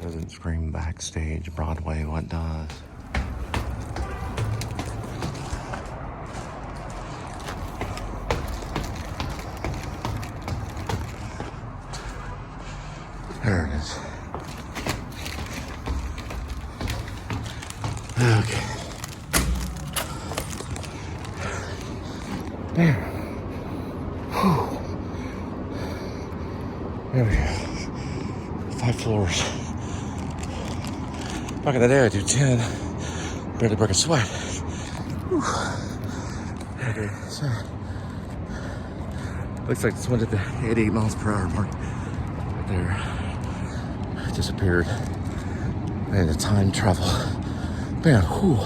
doesn't scream backstage Broadway, what does? There it is. Okay. There. Whew. There we go. 5 floors. Back in the day, I do 10. Barely break a sweat. Whew. Okay, so looks like this one's at the 88 miles per hour mark. Right there. It disappeared. I had to time travel. Man, whew.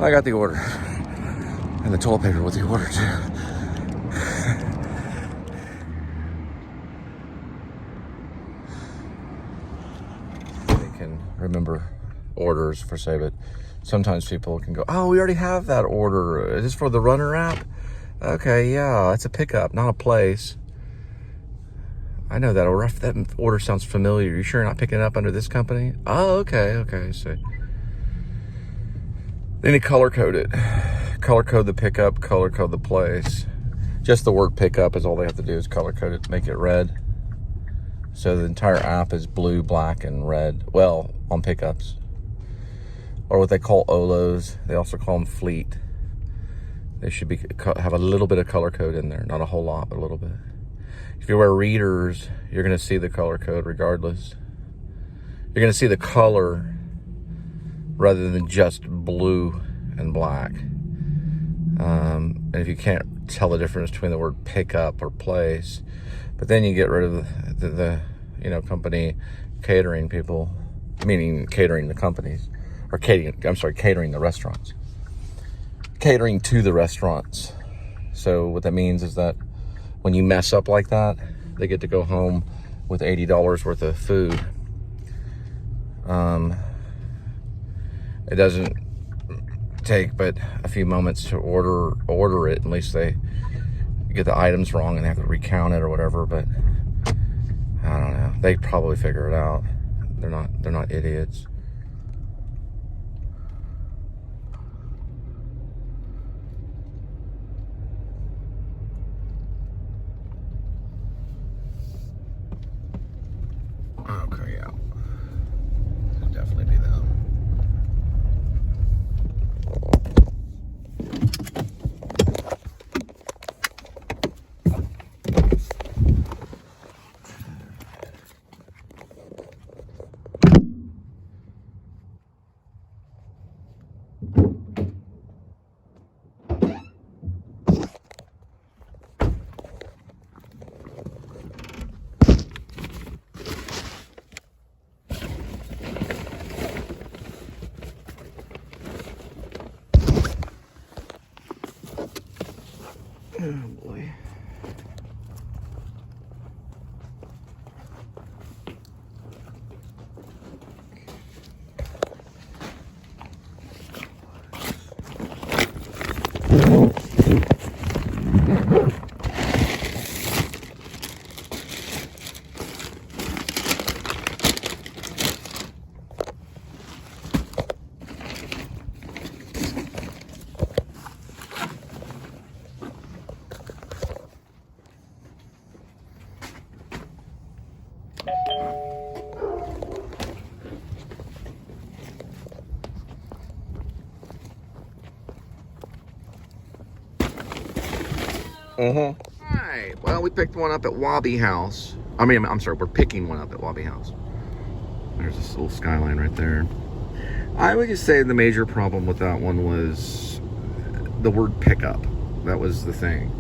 I got the order. And the toilet paper with the order, too. They can remember orders for say, but sometimes people can go, oh, we already have that order. Is this for the Runner app? Okay, yeah, it's a pickup, not a place. I know that order. That order sounds familiar. You sure you're not picking it up under this company? Oh, okay, so. Then you color code it. Color code the pickup, color code the place. Just the word pickup is all they have to do is color code it, make it red. So the entire app is blue, black, and red. Well, on pickups. Or what they call OLOs. They also call them fleet. They should have a little bit of color code in there. Not a whole lot, but a little bit. If you wear readers, you're going to see the color code regardless. You're going to see the color rather than just blue and black. And if you can't tell the difference between the word pickup or place, but then you get rid of the company catering people, meaning catering the companies, or catering the restaurants. Catering to the restaurants. So what that means is that when you mess up like that, they get to go home with $80 worth of food. It doesn't take but a few moments to order it. At least they get the items wrong and they have to recount it or whatever. But I don't know. They probably figure it out. They're not idiots. Okay, yeah. Could definitely be them. Oh boy. Alright, well, we picked one up at Wabi House. I'm sorry, we're picking one up at Wabi House. There's this little skyline right there. I would just say the major problem with that one was the word pickup. That was the thing.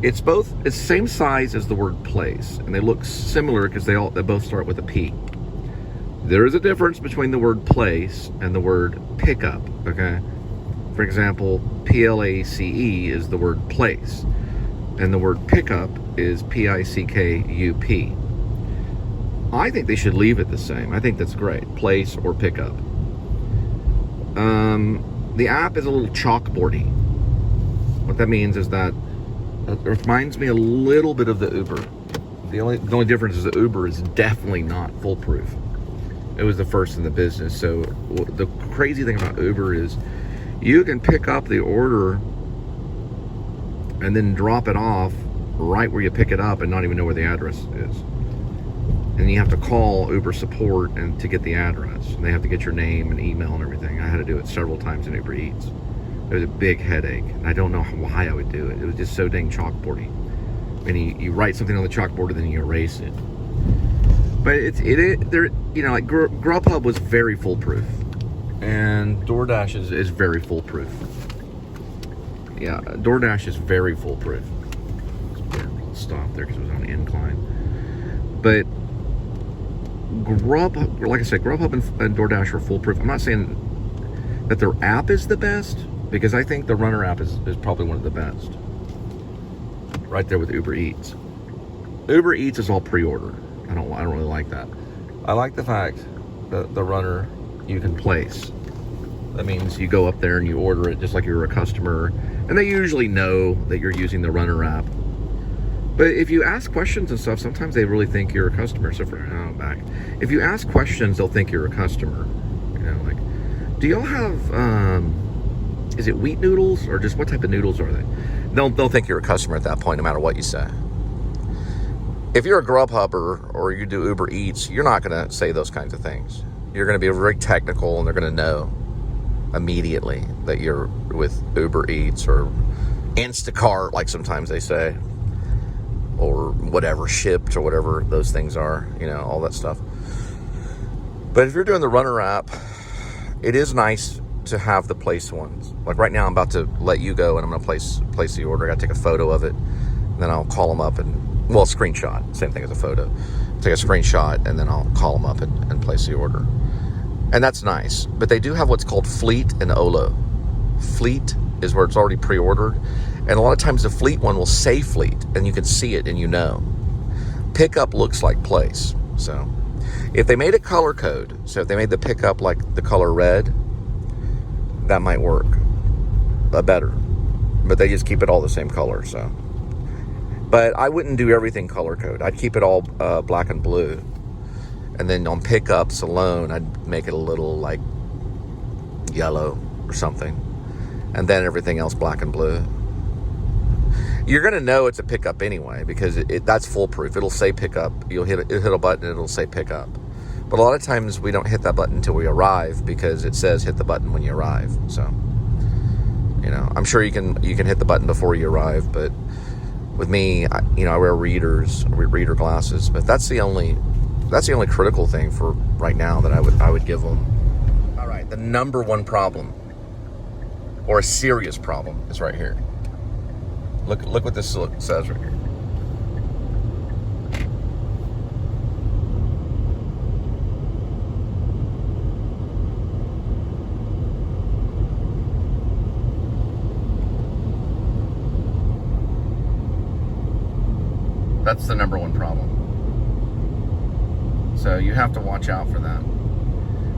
It's the same size as the word place, and they look similar because they both start with a P. There is a difference between the word place and the word pickup, okay? For example, PLACE is the word place, and the word pickup is PICKUP. I think they should leave it the same. I think that's great, place or pickup. The app is a little chalkboardy. What that means is that it reminds me a little bit of the Uber. The only difference is that Uber is definitely not foolproof. It was the first in the business. So the crazy thing about Uber is you can pick up the order and then drop it off right where you pick it up and not even know where the address is. And you have to call Uber support and to get the address. And they have to get your name and email and everything. I had to do it several times in Uber Eats. It was a big headache. And I don't know why I would do it. It was just so dang chalkboardy. And you write something on the chalkboard and then you erase it. But there, you know, like Grubhub was very foolproof, and DoorDash is very foolproof. Yeah, DoorDash is very foolproof. Stop there because it was on an incline. But Grubhub, like I said, Grubhub and DoorDash are foolproof. I'm not saying that their app is the best, because I think the Runner app is probably one of the best. Right there with Uber Eats. Uber Eats is all pre-order. I don't really like that. I like the fact that the Runner you can place. That means you go up there and you order it just like you're a customer, and they usually know that you're using the Runner app. But if you ask questions and stuff, sometimes they really think you're a customer. So if you ask questions, they'll think you're a customer. You know, like, do y'all have is it wheat noodles, or just what type of noodles are they? They'll think you're a customer at that point, no matter what you say. If you're a Grubhubber or you do Uber Eats, you're not going to say those kinds of things. You're going to be very technical, and they're going to know immediately that you're with Uber Eats or Instacart, like sometimes they say, or whatever, Shipped, or whatever those things are, you know, all that stuff. But if you're doing the Runner app, it is nice to have the place ones. Like right now, I'm about to let you go, and I'm going to place the order. I got to take a photo of it, and then I'll call them up and, well, screenshot, same thing as a photo. Take a screenshot, and then I'll call them up and place the order. And that's nice. But they do have what's called Fleet and Olo. Fleet is where it's already pre-ordered. And a lot of times the Fleet one will say Fleet, and you can see it and you know. Pickup looks like place. So if they made a color code, so if they made the pickup like the color red, that might work better. But they just keep it all the same color, so. But I wouldn't do everything color code. I'd keep it all black and blue. And then on pickups alone, I'd make it a little like yellow or something. And then everything else black and blue. You're going to know it's a pickup anyway, because that's foolproof. It'll say pickup. You'll hit a button and it'll say pickup. But a lot of times we don't hit that button until we arrive, because it says hit the button when you arrive. So, you know, I'm sure you can hit the button before you arrive, but with me, I wear reader glasses, but that's the only critical thing for right now that I would give them. All right, the number one problem, or a serious problem, is right here. Look what this says right here. That's the number one problem. So you have to watch out for that.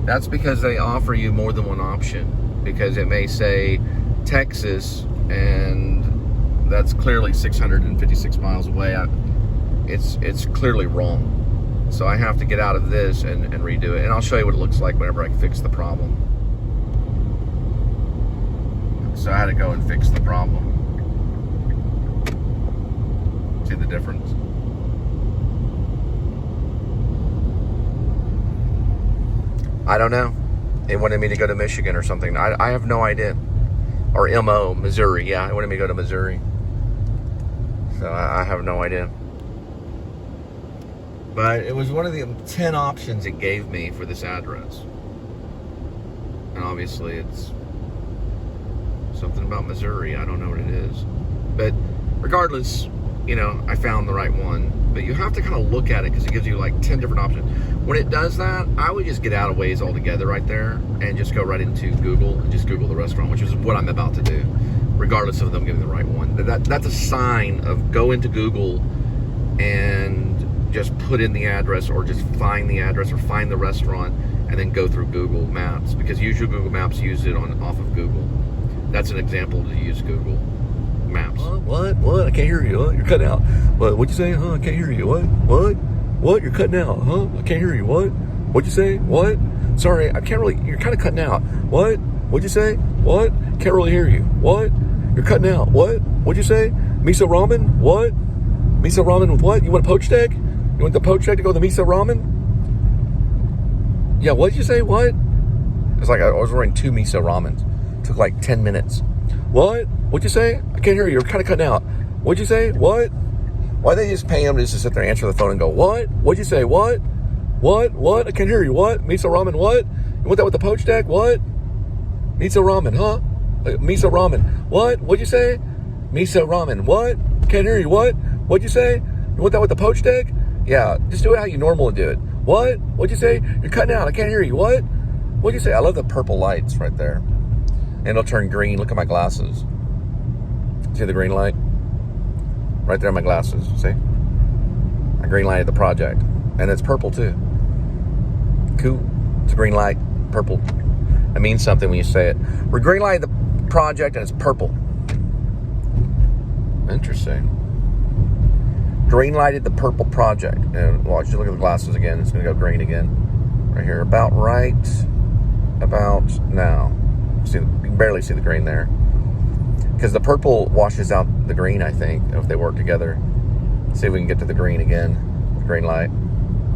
That's because they offer you more than one option, because it may say Texas, and that's clearly 656 miles away. It's clearly wrong. So I have to get out of this and redo it. And I'll show you what it looks like whenever I fix the problem. So I had to go and fix the problem. See the difference? I don't know. It wanted me to go to Michigan or something. I have no idea. Or Missouri. Yeah, it wanted me to go to Missouri. So I have no idea. But it was one of the 10 options it gave me for this address. And obviously it's something about Missouri. I don't know what it is. But regardless, I found the right one. But you have to kind of look at it, because it gives you like 10 different options. When it does that, I would just get out of Waze altogether right there and just go right into Google and just Google the restaurant, which is what I'm about to do, regardless of them giving the right one. That's a sign of go into Google and just put in the address, or just find the address, or find the restaurant, and then go through Google Maps, because usually Google Maps use it off of Google. That's an example to use Google. Maps. What? I can't hear you. You're cutting out. What'd you say? I can't hear you. What? You're cutting out. I can't hear you. What'd you say? What? Sorry, I can't really. You're kind of cutting out. What'd you say? What? Can't really hear you. What? You're cutting out. What? What'd you say? Miso ramen? What? Miso ramen with what? You want a poached egg? You want the poached egg to go with the miso ramen? Yeah, what'd you say? What? It's like I was ordering 2 miso ramens. It took like 10 minutes. What? What'd you say? I can't hear you. You're kind of cutting out. What'd you say? What? Why they just pay them just to sit there and answer the phone and go, what? What'd you say? What? What? I can't hear you. What? Miso ramen? What? You want that with the poached egg? What? Miso ramen, huh? Miso ramen. What? What'd you say? Miso ramen. What? Can't hear you. What? What'd you say? You want that with the poached egg? Yeah, just do it how you normally do it. What? What'd you say? You're cutting out. I can't hear you. What? What'd you say? I love the purple lights right there. And it'll turn green. Look at my glasses. See the green light? Right there in my glasses. See? I green lighted the project. And it's purple too. Cool. It's a green light. Purple. It means something when you say it. We're green lighting the project and it's purple. Interesting. Green lighted the purple project. And watch, you look at the glasses again. It's going to go green again. Right here. About now. See, you can barely see the green there. Because the purple washes out the green, I think, if they work together. See if we can get to the green again. The green light.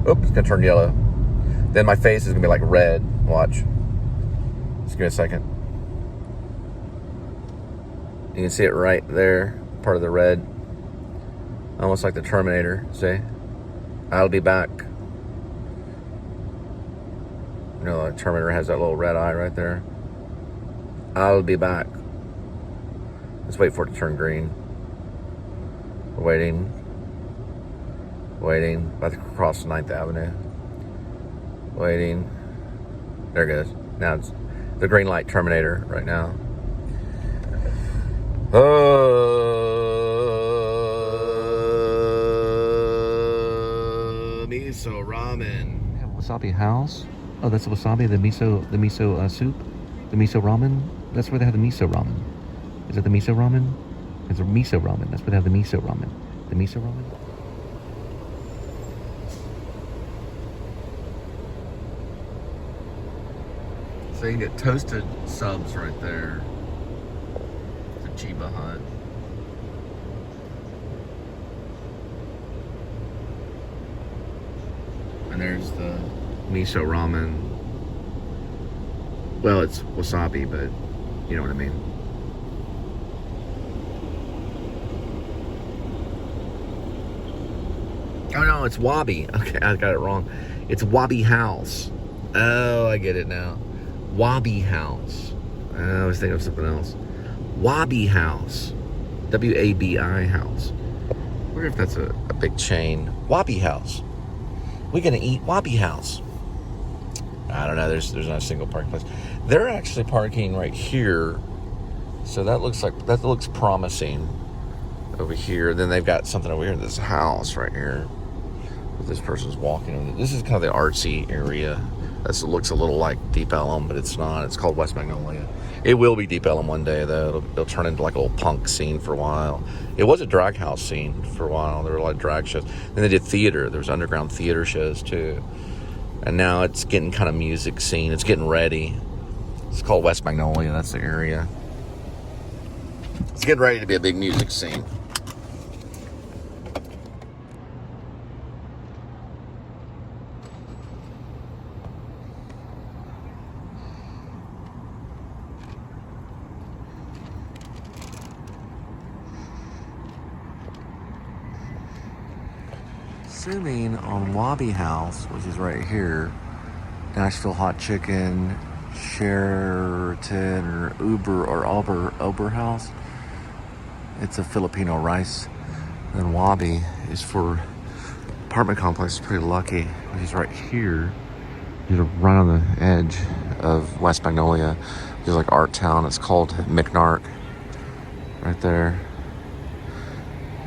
Oops, it's going to turn yellow. Then my face is going to be like red. Watch. Just give me a second. You can see it right there. Part of the red. Almost like the Terminator. See? I'll be back. You know, the Terminator has that little red eye right there. I'll be back. Let's wait for it to turn green. We're waiting. About to cross 9th Avenue. Waiting. There it goes. Now it's the green light Terminator right now. Miso ramen. Have a wasabi house. Oh, that's the wasabi, the miso soup, the miso ramen. That's where they have the miso ramen. Is it the miso ramen? It's a miso ramen. That's where they have the miso ramen. The miso ramen. So you can get toasted subs right there. It's a Chiba Hut. And there's the miso ramen. Well, it's wasabi, but you know what I mean. Oh no, it's Wabi. Okay, I got it wrong. It's Wabi House. Oh, I get it now. Wabi House. I was thinking of something else. Wabi House. W-A-B-I House. I wonder if that's a big chain. Wabi House. We're gonna eat Wabi House. I don't know. There's not a single parking place. They're actually parking right here, so that looks promising over here. Then they've got something over here in this house right here. This person's walking. This is kind of the artsy area. It looks a little like Deep Ellum, but it's not. It's called West Magnolia. It will be Deep Ellum one day, though. It'll turn into like a little punk scene for a while. It was a drag house scene for a while. There were a lot of drag shows. Then they did theater. There was underground theater shows, too. And now it's getting kind of music scene. It's getting ready. It's called West Magnolia. That's the area. It's getting ready to be a big music scene. Assuming on Wabi House, which is right here, Nashville Hot Chicken, Sheraton, or Uber or Ober House, it's a Filipino rice. And Wabi is for apartment complex. Pretty lucky, which is right here. You're right on the edge of West Magnolia. There's like Art Town. It's called McNark. Right there.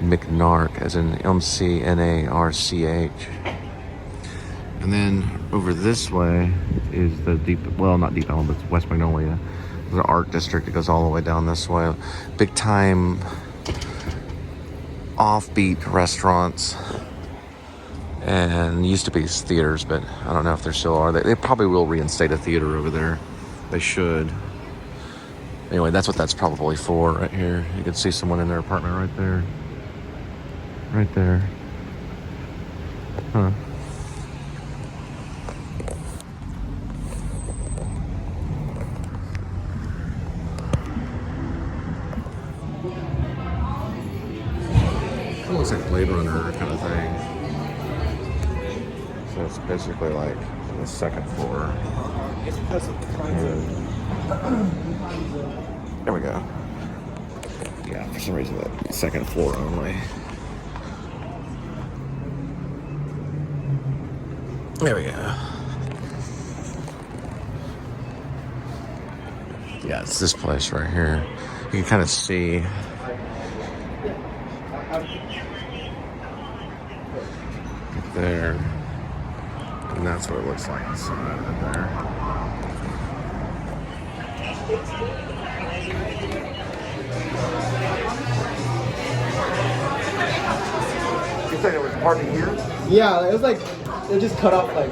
McNark, as in M-C-N-A-R-C-H. And then over this way is the not Deep Ellum, but it's West Magnolia. The art district that goes all the way down this way. Big time offbeat restaurants. And used to be theaters, but I don't know if there still are. They probably will reinstate a theater over there. They should. Anyway, that's what that's probably for right here. You can see someone in their apartment right there. Right there. Huh. It looks like Blade Runner kind of thing. So it's basically like on the second floor. There we go. Yeah, for some reason that second floor only. There we go. Yeah, it's this place right here. You can kind of see. There. And that's what it looks like inside of there. You said it was parking here? Yeah, it was like, it just cut off like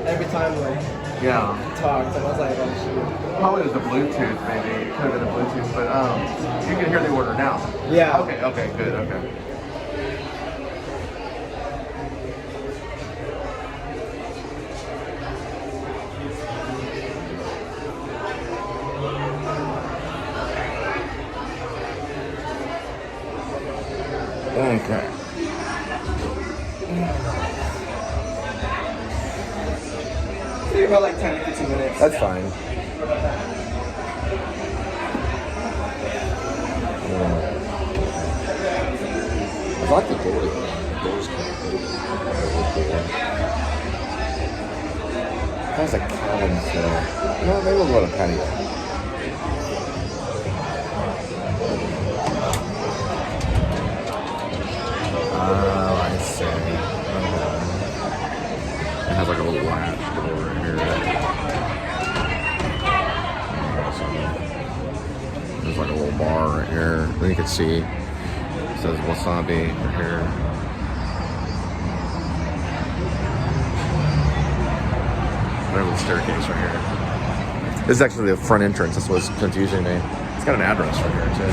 every time like Yeah. talked, and I was like, oh shoot. Probably was the Bluetooth, maybe. It could have been the Bluetooth, but you can hear the order now. Yeah. Okay, good, okay. Okay. Maybe about like 10 to 15 minutes. That's fine. I like the door. The door's kind of big. That's a cabin, so you know, maybe we'll go to patio. Oh, I see. Okay. It has like a little latch door right here. There's like a little bar right here. Then you can see it says Wasabi right here. There's the staircase right here. This is actually the front entrance. That's what's confusing me. It's got an address right here too.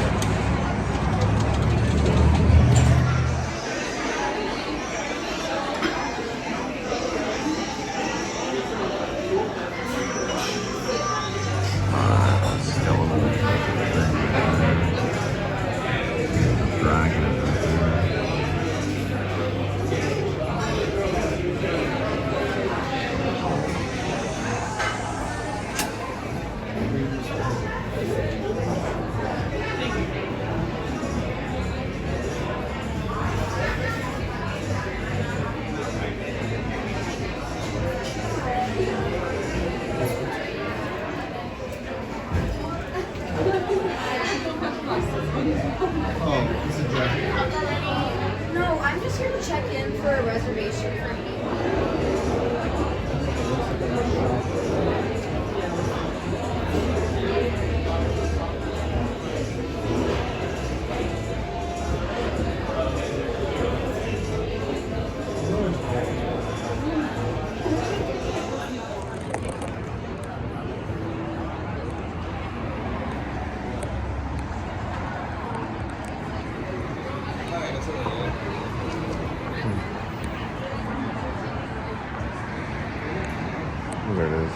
No, I'm just here to check in for a reservation for me. There it is.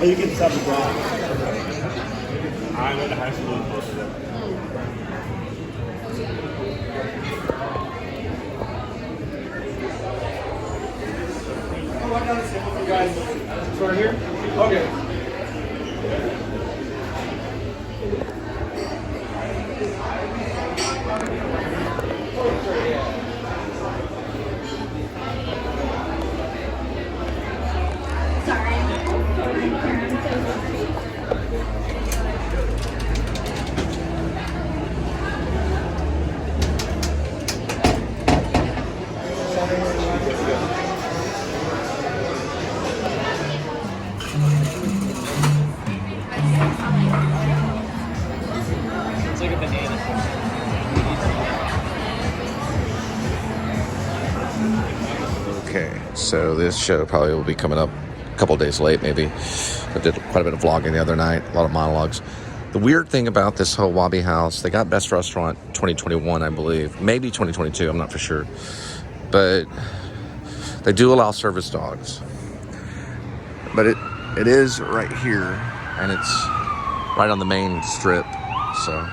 Oh, you can stop the brown. I went to high school with both of them. Oh, I got a sample for you guys. It's right here? Okay. So this show probably will be coming up a couple days late, maybe. I did quite a bit of vlogging the other night, a lot of monologues. The weird thing about this whole Wabi House, they got Best Restaurant 2021, I believe. Maybe 2022, I'm not for sure. But they do allow service dogs. But it is right here, and it's right on the main strip, so.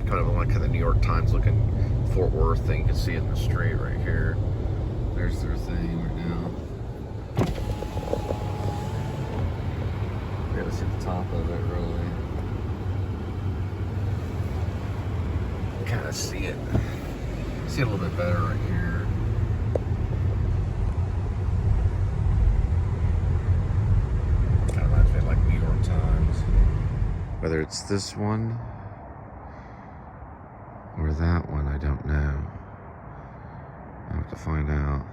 Kind of like the New York Times looking Fort Worth thing. You can see it in the street right here. There's their thing right now. We gotta see the top of it really. Kind of see it. See it a little bit better right here. Kind of reminds me of like New York Times. Whether it's this one or that one, I don't know. I'll have to find out.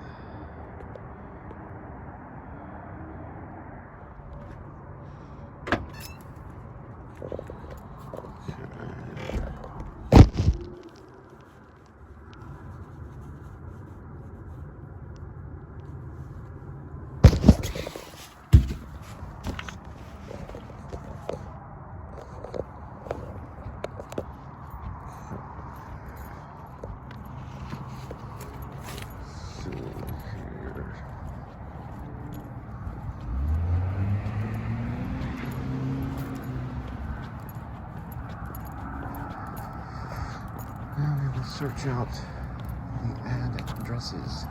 Now we will search out the ad addresses.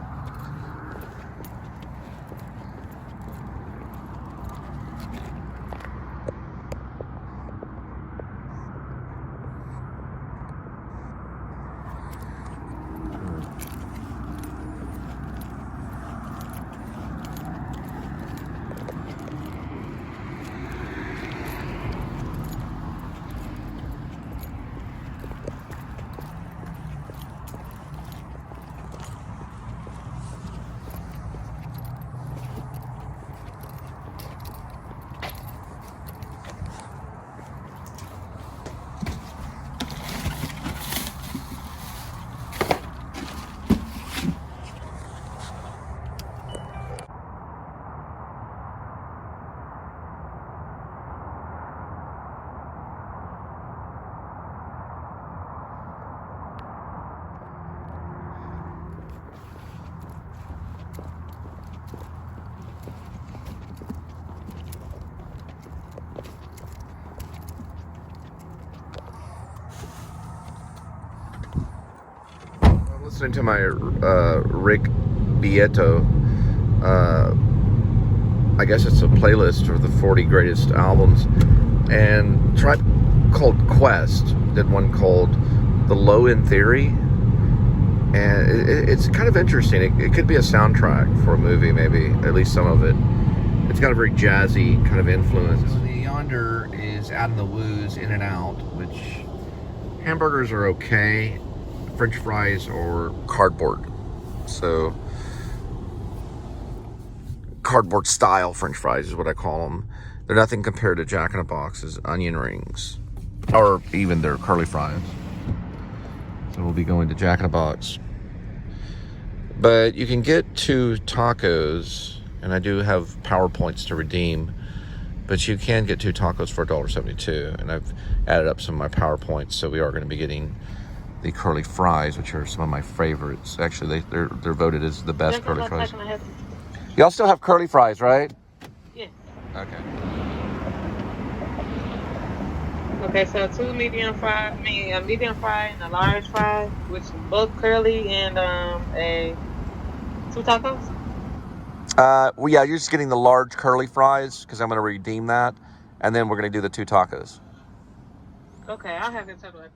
Listening to my Rick Beato, I guess it's a playlist of the 40 greatest albums, and Tribe Called Quest did one called The Low End Theory, and it's kind of interesting. It could be a soundtrack for a movie, maybe, at least some of it. It's got a very jazzy kind of influence. So the yonder is Out in the Woos, In and Out, which hamburgers are okay. French fries or cardboard. So cardboard style French fries is what I call them. They're nothing compared to Jack in the Box's onion rings or even their curly fries. So we'll be going to Jack in the Box. But you can get 2 tacos, and I do have PowerPoints to redeem, but you can get 2 tacos for $1.72, and I've added up some of my PowerPoints, so we are going to be getting the curly fries, which are some of my favorites. Actually, they're voted as the best curly fries. Y'all still have curly fries, right? Yeah. Okay. Okay, so 2 medium fry, a medium fry and a large fry, which is both curly, and 2 tacos. Well, yeah, you're just getting the large curly fries because I'm going to redeem that, and then we're going to do the 2 tacos. Okay, I'll have it tacos.